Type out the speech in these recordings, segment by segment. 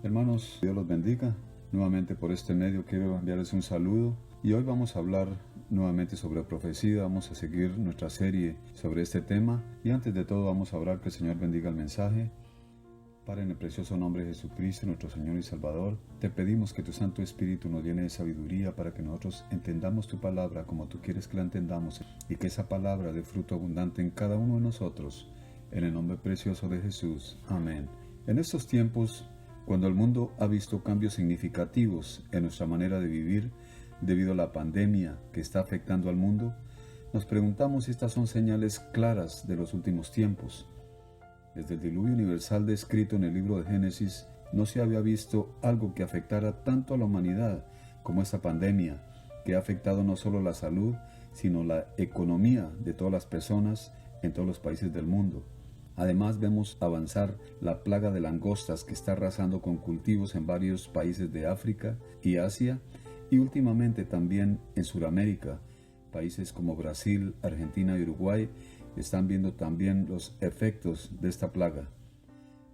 Hermanos, Dios los bendiga. Nuevamente por este medio quiero enviarles un saludo y hoy vamos a hablar nuevamente sobre profecía. Vamos a seguir nuestra serie sobre este tema y antes de todo vamos a orar que el Señor bendiga el mensaje. Padre, en el precioso nombre de Jesucristo, nuestro Señor y Salvador, te pedimos que tu Santo Espíritu nos llene de sabiduría para que nosotros entendamos tu palabra como tú quieres que la entendamos y que esa palabra dé fruto abundante en cada uno de nosotros. En el nombre precioso de Jesús. Amén. En estos tiempos, cuando el mundo ha visto cambios significativos en nuestra manera de vivir debido a la pandemia que está afectando al mundo, nos preguntamos si estas son señales claras de los últimos tiempos. Desde el diluvio universal descrito en el libro de Génesis, no se había visto algo que afectara tanto a la humanidad como esta pandemia, que ha afectado no solo la salud, sino la economía de todas las personas en todos los países del mundo. Además vemos avanzar la plaga de langostas que está arrasando con cultivos en varios países de África y Asia y últimamente también en Sudamérica. Países como Brasil, Argentina y Uruguay están viendo también los efectos de esta plaga.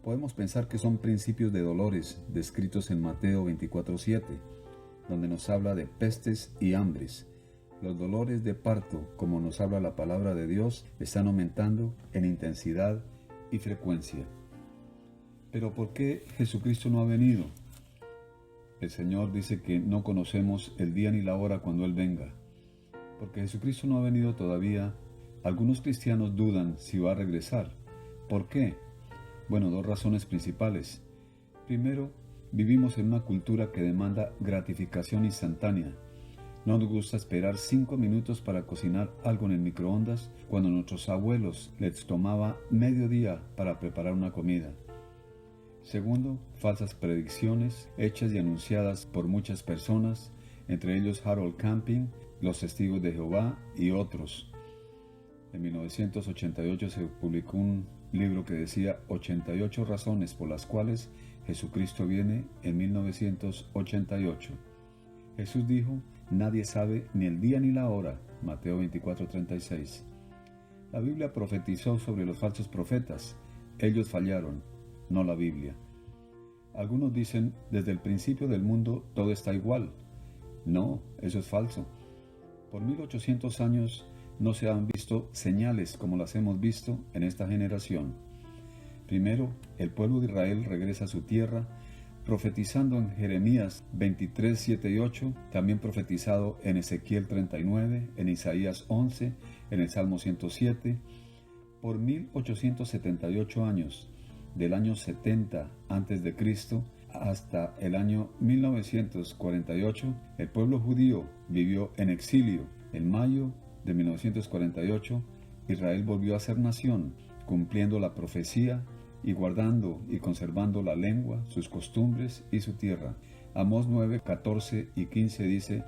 Podemos pensar que son principios de dolores descritos en Mateo 24:7, donde nos habla de pestes y hambres. Los dolores de parto, como nos habla la palabra de Dios, están aumentando en intensidad y frecuencia. Pero ¿por qué Jesucristo no ha venido? El Señor dice que no conocemos el día ni la hora cuando Él venga. Porque Jesucristo no ha venido todavía, algunos cristianos dudan si va a regresar. ¿Por qué? Bueno, dos razones principales. Primero, vivimos en una cultura que demanda gratificación instantánea. No nos gusta esperar 5 minutos para cocinar algo en el microondas cuando nuestros abuelos les tomaba medio día para preparar una comida. Segundo, falsas predicciones hechas y anunciadas por muchas personas, entre ellos Harold Camping, los Testigos de Jehová y otros. En 1988 se publicó un libro que decía 88 razones por las cuales Jesucristo viene en 1988. Jesús dijo, nadie sabe ni el día ni la hora, Mateo 24:36. La Biblia profetizó sobre los falsos profetas. Ellos fallaron, no la Biblia. Algunos dicen, desde el principio del mundo todo está igual. No, eso es falso. Por 1800 años no se han visto señales como las hemos visto en esta generación. Primero, el pueblo de Israel regresa a su tierra, profetizando en Jeremías 23, 7 y 8, también profetizado en Ezequiel 39, en Isaías 11, en el Salmo 107. Por 1878 años, del año 70 a.C. hasta el año 1948, el pueblo judío vivió en exilio. En mayo de 1948, Israel volvió a ser nación, cumpliendo la profecía y guardando y conservando la lengua, sus costumbres y su tierra. Amós 9, 14 y 15 dice,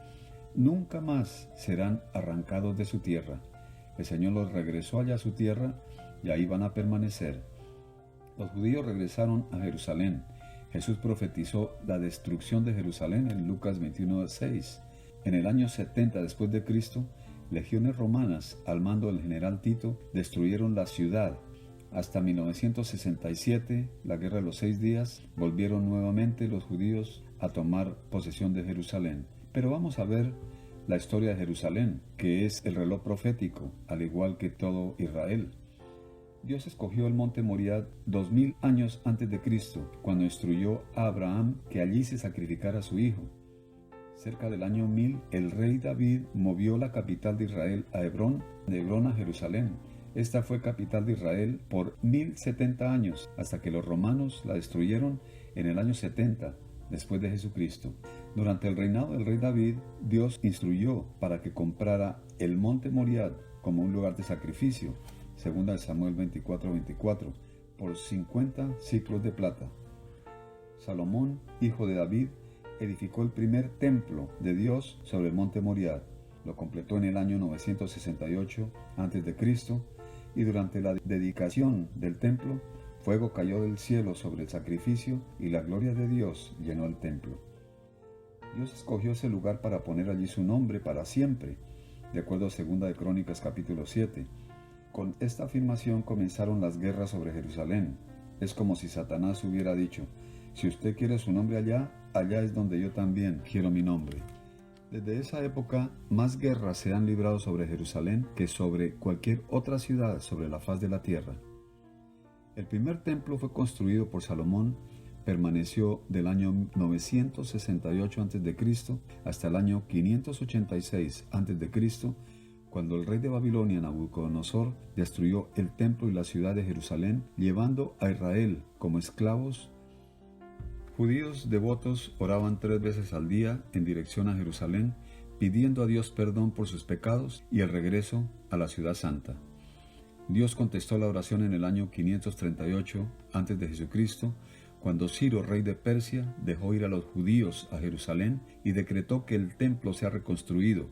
nunca más serán arrancados de su tierra. El Señor los regresó allá a su tierra y ahí van a permanecer. Los judíos regresaron a Jerusalén. Jesús profetizó la destrucción de Jerusalén en Lucas 21:6. En el año 70 después de Cristo, legiones romanas al mando del general Tito destruyeron la ciudad. Hasta 1967, la guerra de los 6 días, volvieron nuevamente los judíos a tomar posesión de Jerusalén. Pero vamos a ver la historia de Jerusalén, que es el reloj profético, al igual que todo Israel. Dios escogió el monte Moriah 2000 años antes de Cristo, cuando instruyó a Abraham que allí se sacrificara a su hijo. Cerca del año 1000, el rey David movió la capital de Israel a Hebrón, de Hebrón a Jerusalén. Esta fue capital de Israel por 1070 años, hasta que los romanos la destruyeron en el año 70 después de Jesucristo. Durante el reinado del rey David, Dios instruyó para que comprara el monte Moriah como un lugar de sacrificio, segunda de Samuel 24:24, por 50 siclos de plata. Salomón, hijo de David, edificó el primer templo de Dios sobre el monte Moriah. Lo completó en el año 968 a.C. y durante la dedicación del templo, fuego cayó del cielo sobre el sacrificio y la gloria de Dios llenó el templo. Dios escogió ese lugar para poner allí su nombre para siempre, de acuerdo a 2 de Crónicas capítulo 7. Con esta afirmación comenzaron las guerras sobre Jerusalén. Es como si Satanás hubiera dicho, Si usted quiere su nombre allá, allá es donde yo también quiero mi nombre. Desde esa época, más guerras se han librado sobre Jerusalén que sobre cualquier otra ciudad sobre la faz de la tierra. El primer templo fue construido por Salomón, permaneció del año 968 a.C. hasta el año 586 a.C., cuando el rey de Babilonia, Nabucodonosor, destruyó el templo y la ciudad de Jerusalén, llevando a Israel como esclavos. Judíos devotos oraban 3 veces al día en dirección a Jerusalén, pidiendo a Dios perdón por sus pecados y el regreso a la ciudad santa. Dios contestó la oración en el año 538 a.C., cuando Ciro, rey de Persia, dejó ir a los judíos a Jerusalén y decretó que el templo sea reconstruido.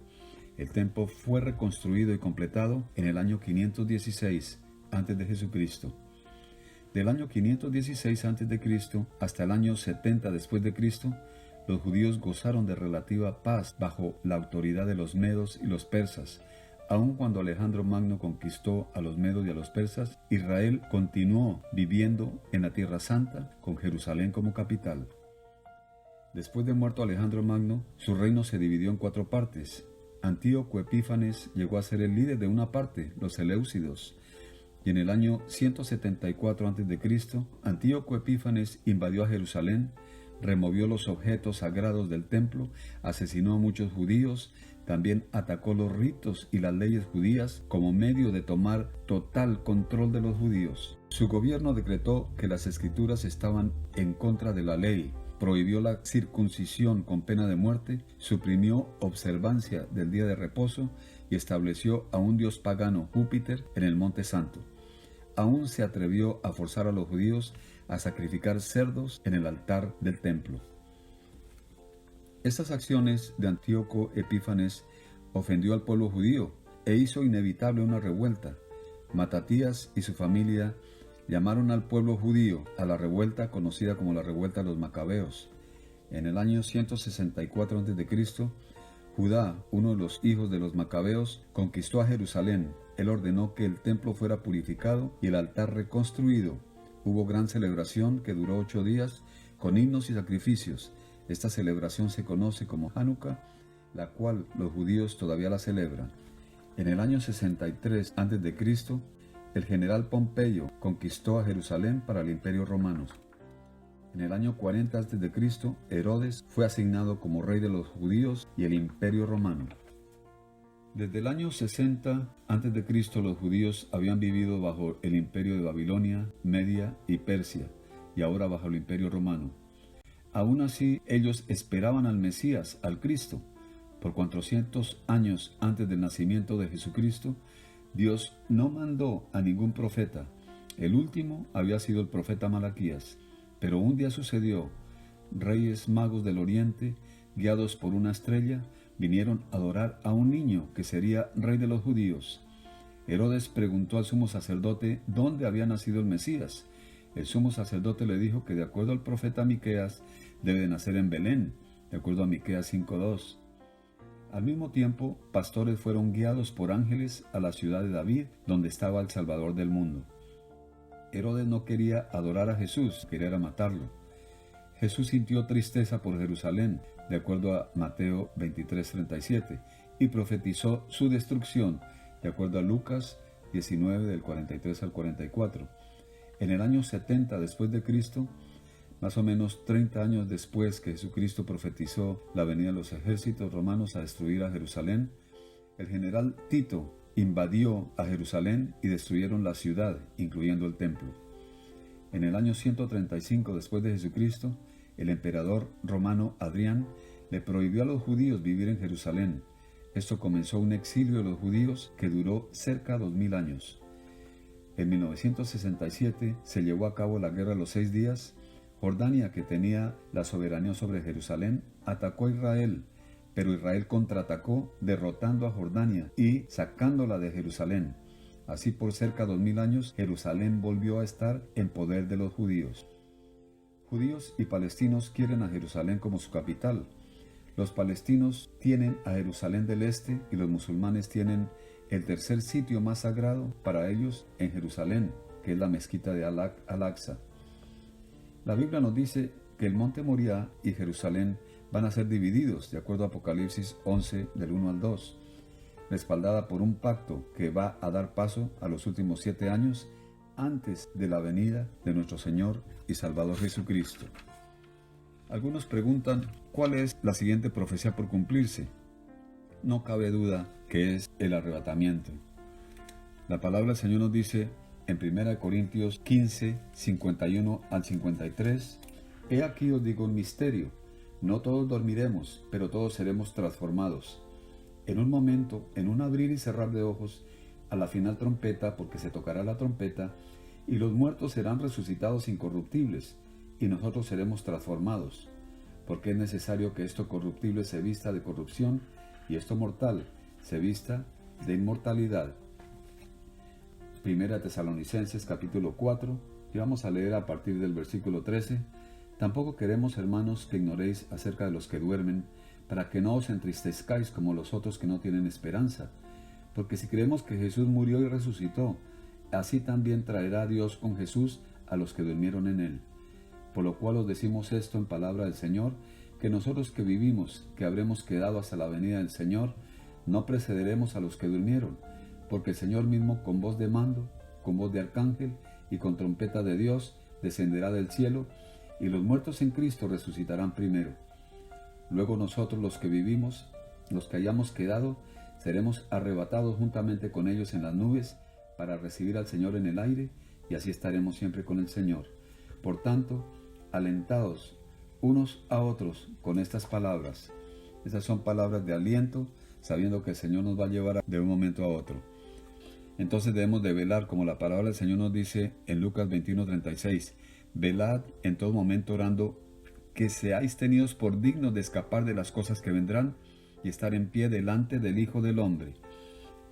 El templo fue reconstruido y completado en el año 516 a.C. Del año 516 a.C. hasta el año 70 después de Cristo, los judíos gozaron de relativa paz bajo la autoridad de los medos y los persas. Aun cuando Alejandro Magno conquistó a los medos y a los persas, Israel continuó viviendo en la Tierra Santa con Jerusalén como capital. Después de muerto Alejandro Magno, su reino se dividió en 4 partes. Antíoco Epífanes llegó a ser el líder de una parte, los Seleucidos, y en el año 174 a.C., Antíoco Epífanes invadió a Jerusalén, removió los objetos sagrados del templo, asesinó a muchos judíos, también atacó los ritos y las leyes judías como medio de tomar total control de los judíos. Su gobierno decretó que las escrituras estaban en contra de la ley, prohibió la circuncisión con pena de muerte, suprimió observancia del día de reposo y estableció a un dios pagano, Júpiter, en el Monte Santo. Aún se atrevió a forzar a los judíos a sacrificar cerdos en el altar del templo. Estas acciones de Antíoco Epífanes ofendió al pueblo judío e hizo inevitable una revuelta. Matatías y su familia llamaron al pueblo judío a la revuelta conocida como la revuelta de los Macabeos. En el año 164 a.C., Judá, uno de los hijos de los Macabeos, conquistó a Jerusalén. Él ordenó que el templo fuera purificado y el altar reconstruido. Hubo gran celebración que duró 8 días, con himnos y sacrificios. Esta celebración se conoce como Hanukkah, la cual los judíos todavía la celebran. En el año 63 a.C., el general Pompeyo conquistó a Jerusalén para el Imperio Romano. En el año 40 a.C., Herodes fue asignado como rey de los judíos y el Imperio Romano. Desde el año 60 a.C., los judíos habían vivido bajo el imperio de Babilonia, Media y Persia, y ahora bajo el Imperio Romano. Aún así, ellos esperaban al Mesías, al Cristo. Por 400 años antes del nacimiento de Jesucristo, Dios no mandó a ningún profeta. El último había sido el profeta Malaquías. Pero un día sucedió. Reyes magos del oriente, guiados por una estrella, vinieron a adorar a un niño que sería rey de los judíos. Herodes preguntó al sumo sacerdote dónde había nacido el Mesías. El sumo sacerdote le dijo que de acuerdo al profeta Miqueas debe de nacer en Belén, de acuerdo a Miqueas 5:2. Al mismo tiempo, pastores fueron guiados por ángeles a la ciudad de David, donde estaba el Salvador del mundo. Herodes no quería adorar a Jesús, quería matarlo. Jesús sintió tristeza por Jerusalén, de acuerdo a Mateo 23:37, y profetizó su destrucción, de acuerdo a Lucas 19, del 43 al 44. En el año 70 después de Cristo, más o menos 30 años después que Jesucristo profetizó la venida de los ejércitos romanos a destruir a Jerusalén, el general Tito invadió a Jerusalén y destruyeron la ciudad, incluyendo el templo. En el año 135 después de Jesucristo, el emperador romano Adrián le prohibió a los judíos vivir en Jerusalén. Esto comenzó un exilio de los judíos que duró cerca de 2000 años. En 1967 se llevó a cabo la Guerra de los 6 días. Jordania, que tenía la soberanía sobre Jerusalén, atacó a Israel, pero Israel contraatacó derrotando a Jordania y sacándola de Jerusalén. Así por cerca de 2000 años, Jerusalén volvió a estar en poder de los judíos. Judíos y palestinos quieren a Jerusalén como su capital. Los palestinos tienen a Jerusalén del Este y los musulmanes tienen el tercer sitio más sagrado para ellos en Jerusalén, que es la mezquita de Al-Aqsa. La Biblia nos dice que el monte Moriah y Jerusalén van a ser divididos, de acuerdo a Apocalipsis 11, del 1 al 2, respaldada por un pacto que va a dar paso a los últimos 7 años antes de la venida de nuestro Señor y Salvador Jesucristo. Algunos preguntan, ¿cuál es la siguiente profecía por cumplirse? No cabe duda que es el arrebatamiento. La palabra del Señor nos dice en 1 Corintios 15, 51 al 53, He aquí os digo un misterio, no todos dormiremos, pero todos seremos transformados. En un momento, en un abrir y cerrar de ojos, a la final trompeta, porque se tocará la trompeta, y los muertos serán resucitados incorruptibles, y nosotros seremos transformados, porque es necesario que esto corruptible se vista de corrupción, y esto mortal se vista de inmortalidad. Primera Tesalonicenses capítulo 4, y vamos a leer a partir del versículo 13. Tampoco queremos, hermanos, que ignoréis acerca de los que duermen, para que no os entristezcáis como los otros que no tienen esperanza. Porque si creemos que Jesús murió y resucitó, así también traerá Dios con Jesús a los que durmieron en él. Por lo cual os decimos esto en palabra del Señor, que nosotros que vivimos, que habremos quedado hasta la venida del Señor, no precederemos a los que durmieron, porque el Señor mismo con voz de mando, con voz de arcángel y con trompeta de Dios descenderá del cielo, y los muertos en Cristo resucitarán primero. Luego nosotros los que vivimos, los que hayamos quedado, seremos arrebatados juntamente con ellos en las nubes para recibir al Señor en el aire, y así estaremos siempre con el Señor. Por tanto, alentados unos a otros con estas palabras. Esas son palabras de aliento, sabiendo que el Señor nos va a llevar de un momento a otro. Entonces debemos de velar, como la palabra del Señor nos dice en Lucas 21:36. Velad en todo momento orando, que seáis tenidos por dignos de escapar de las cosas que vendrán y estar en pie delante del Hijo del Hombre.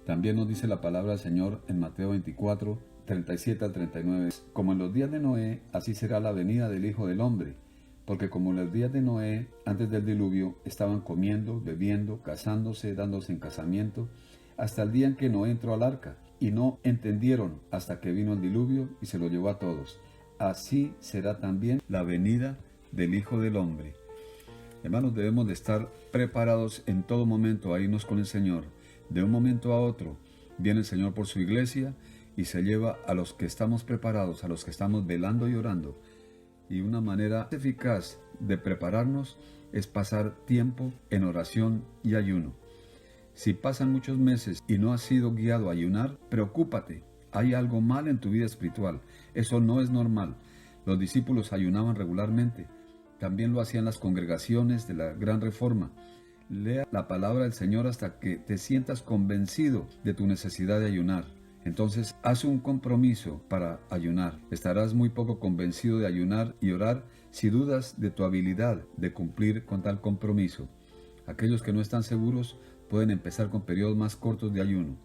También nos dice la palabra del Señor en Mateo 24:37 al 39. Como en los días de Noé, así será la venida del Hijo del Hombre. Porque como en los días de Noé, antes del diluvio, estaban comiendo, bebiendo, casándose, dándose en casamiento, hasta el día en que Noé entró al arca, y no entendieron hasta que vino el diluvio y se lo llevó a todos. Así será también la venida del Hijo del Hombre. Hermanos, debemos de estar preparados en todo momento a irnos con el Señor. De un momento a otro viene el Señor por su iglesia y se lleva a los que estamos preparados, a los que estamos velando y orando. Y una manera eficaz de prepararnos es pasar tiempo en oración y ayuno. Si pasan muchos meses y no has sido guiado a ayunar, preocúpate. Hay algo mal en tu vida espiritual. Eso no es normal. Los discípulos ayunaban regularmente. También lo hacían las congregaciones de la Gran Reforma. Lea la palabra del Señor hasta que te sientas convencido de tu necesidad de ayunar. Entonces, haz un compromiso para ayunar. Estarás muy poco convencido de ayunar y orar si dudas de tu habilidad de cumplir con tal compromiso. Aquellos que no están seguros pueden empezar con periodos más cortos de ayuno.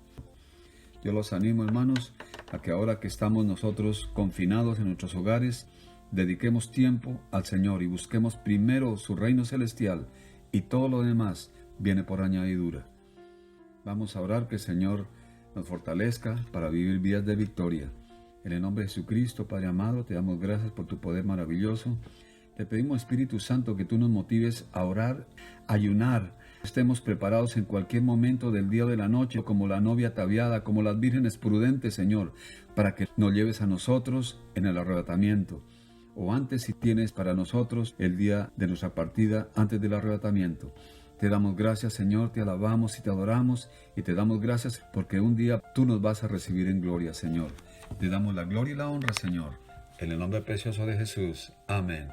Yo los animo, hermanos, a que ahora que estamos nosotros confinados en nuestros hogares, dediquemos tiempo al Señor y busquemos primero su reino celestial, y todo lo demás viene por añadidura. Vamos a orar que el Señor nos fortalezca para vivir vidas de victoria. En el nombre de Jesucristo, Padre amado, te damos gracias por tu poder maravilloso. Te pedimos, Espíritu Santo, que tú nos motives a orar, a ayunar. Estemos preparados en cualquier momento del día o de la noche, como la novia ataviada, como las vírgenes prudentes, Señor, para que nos lleves a nosotros en el arrebatamiento. O antes, si tienes para nosotros el día de nuestra partida, antes del arrebatamiento. Te damos gracias, Señor, te alabamos y te adoramos, y te damos gracias porque un día tú nos vas a recibir en gloria, Señor. Te damos la gloria y la honra, Señor. En el nombre precioso de Jesús. Amén.